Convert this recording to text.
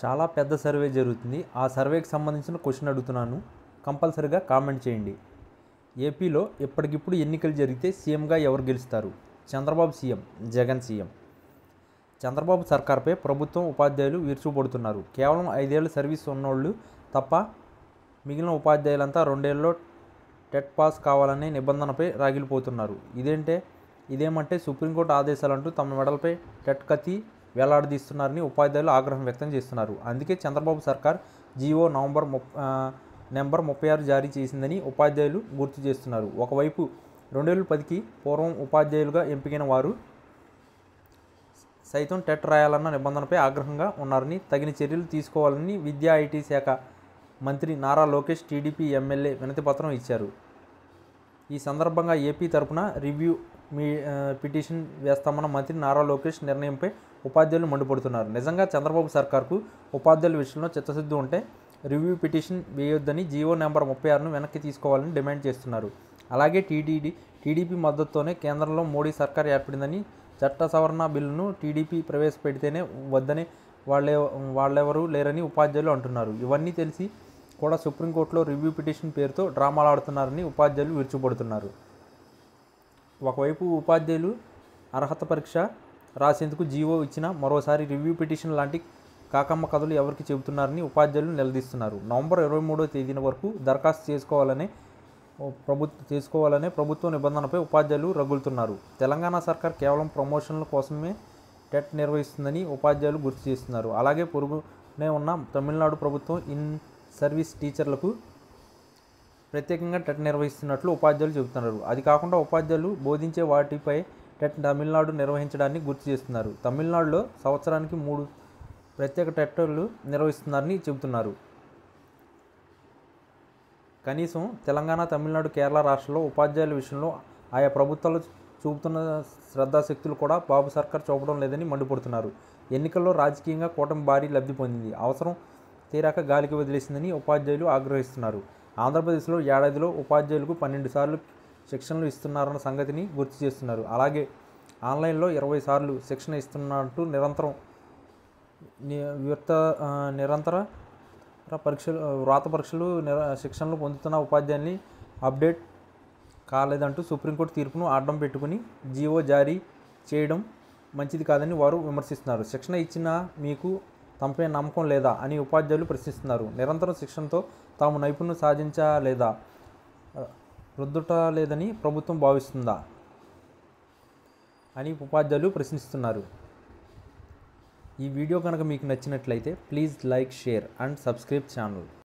చాలా పెద్ద సర్వే జరుగుతుంది. ఆ సర్వేకి సంబంధించిన క్వశ్చన్ అడుగుతున్నాను, కంపల్సరీగా కామెంట్ చేయండి. ఏపీలో ఇప్పటికిప్పుడు ఎన్నికలు జరిగితే సీఎంగా ఎవరు గెలుస్తారు? Chandrababu CM, Jagan CM. చంద్రబాబు సర్కార్పై ప్రభుత్వం, ఉపాధ్యాయులు విరుచుకుపడుతున్నారు. కేవలం 5 ఏళ్ల సర్వీస్ ఉన్నోళ్ళు తప్ప మిగిలిన ఉపాధ్యాయులంతా 2 ఏళ్లలో టెట్ పాస్ కావాలనే నిబంధనపై రాగిలిపోతున్నారు. ఇదేమంటే సుప్రీంకోర్టు ఆదేశాలంటూ తమ మెడలపై టెట్ కత్తి వేలాడదీస్తున్నారని ఉపాధ్యాయులు ఆగ్రహం వ్యక్తం చేస్తున్నారు. అందుకే చంద్రబాబు సర్కార్ జీవో నెంబర్ 36 జారీ చేసిందని ఉపాధ్యాయులు గుర్తు చేస్తున్నారు. ఒకవైపు 2010కి పూర్వం ఉపాధ్యాయులుగా ఎంపికైన వారు సైతం టెట్ రాయాలన్న నిబంధనపై ఆగ్రహంగా ఉన్నారని, తగిన చర్యలు తీసుకోవాలని విద్యా ఐటీ శాఖ మంత్రి నారా లోకేష్ టీడీపీ ఎమ్మెల్యే వినతిపత్రం ఇచ్చారు. ఈ సందర్భంగా ఏపీ తరపున రివ్యూ పిటిషన్ వేస్తామన్న మంత్రి నారా లోకేష్ నిర్ణయంపై ఉపాధ్యాయులు మండిపడుతున్నారు. నిజంగా చంద్రబాబు సర్కార్కు ఉపాధ్యాయుల విషయంలో చిత్తశుద్ధి ఉంటే రివ్యూ పిటిషన్ వేయొద్దని జీవో నెంబర్ 36ను వెనక్కి తీసుకోవాలని డిమాండ్ చేస్తున్నారు. అలాగే టీడీపీ మద్దతుతోనే కేంద్రంలో మోడీ సర్కార్ ఏర్పడిందని, చట్ట సవరణ బిల్లును టీడీపీ ప్రవేశపెడితేనే వద్దని వాళ్ళెవరూ లేరని ఉపాధ్యాయులు అంటున్నారు. ఇవన్నీ తెలిసి కూడా సుప్రీంకోర్టులో రివ్యూ పిటిషన్ పేరుతో డ్రామాలాడుతున్నారని ఉపాధ్యాయులు విరుచుకుపడుతున్నారు. ఒకవైపు ఉపాధ్యాయులు అర్హత పరీక్ష రాసేందుకు జీవో ఇచ్చినా మరోసారి రివ్యూ పిటిషన్ లాంటి కాకమ్మ కథలు ఎవరికి చెబుతున్నారని ఉపాధ్యాయులు నిలదీస్తున్నారు. నవంబర్ 23వ తేదీన వరకు దరఖాస్తు చేసుకోవాలనే ప్రభుత్వ నిబంధనపై ఉపాధ్యాయులు రగులుతున్నారు. తెలంగాణ సర్కార్ కేవలం ప్రమోషన్ల కోసమే టెట్ నిర్వహిస్తుందని ఉపాధ్యాయులు గుర్తు చేస్తున్నారు. అలాగే పొరుగునే ఉన్న తమిళనాడు ప్రభుత్వం ఇన్ సర్వీస్ టీచర్లకు ప్రత్యేకంగా టెట్ నిర్వహిస్తున్నట్లు ఉపాధ్యాయులు చెబుతున్నారు. అది కాకుండా ఉపాధ్యాయులు బోధించే వాటిపై టెట్ తమిళనాడు నిర్వహించడాన్ని గుర్తు చేస్తున్నారు. తమిళనాడులో సంవత్సరానికి 3 ప్రత్యేక టెట్లు నిర్వహిస్తున్నారని చెబుతున్నారు. కనీసం తెలంగాణ, తమిళనాడు, కేరళ రాష్ట్రాల్లో ఉపాధ్యాయుల విషయంలో ఆయా ప్రభుత్వాలు చూపుతున్న శ్రద్ధాశక్తులు కూడా బాబు సర్కార్ చూపడం లేదని మండిపడుతున్నారు. ఎన్నికల్లో రాజకీయంగా కూటమి భారీ లబ్ధి పొందింది, అవసరం తీరాక గాలికి వదిలేసిందని ఉపాధ్యాయులు ఆగ్రహిస్తున్నారు. ఆంధ్రప్రదేశ్లో ఏడాదిలో ఉపాధ్యాయులకు 12 సార్లు శిక్షణలు ఇస్తున్నారన్న సంగతిని గుర్తు చేస్తున్నారు. అలాగే ఆన్లైన్లో 20 సార్లు శిక్షణ ఇస్తున్నట్టు నిరంతర వ్రాత పరీక్షలు శిక్షణలు పొందుతున్న ఉపాధ్యాయుల్ని అప్డేట్ కాలేదంటూ సుప్రీంకోర్టు తీర్పును అడ్డం పెట్టుకుని జీవో జారీ చేయడం మంచిది కాదని వారు విమర్శిస్తున్నారు. శిక్షణ ఇచ్చినా మీకు తమపై నమ్మకం లేదా అని ఉపాధ్యాయులు ప్రశ్నిస్తున్నారు. నిరంతరం శిక్షణతో తాము నైపుణ్యం సాధించలేదా, రుద్దటలేదని ప్రభుత్వం భావిస్తుందా అని ఉపాధ్యాయులు ప్రశ్నిస్తున్నారు. ఈ వీడియో కనుక మీకు నచ్చినట్లయితే please like, share and subscribe channel.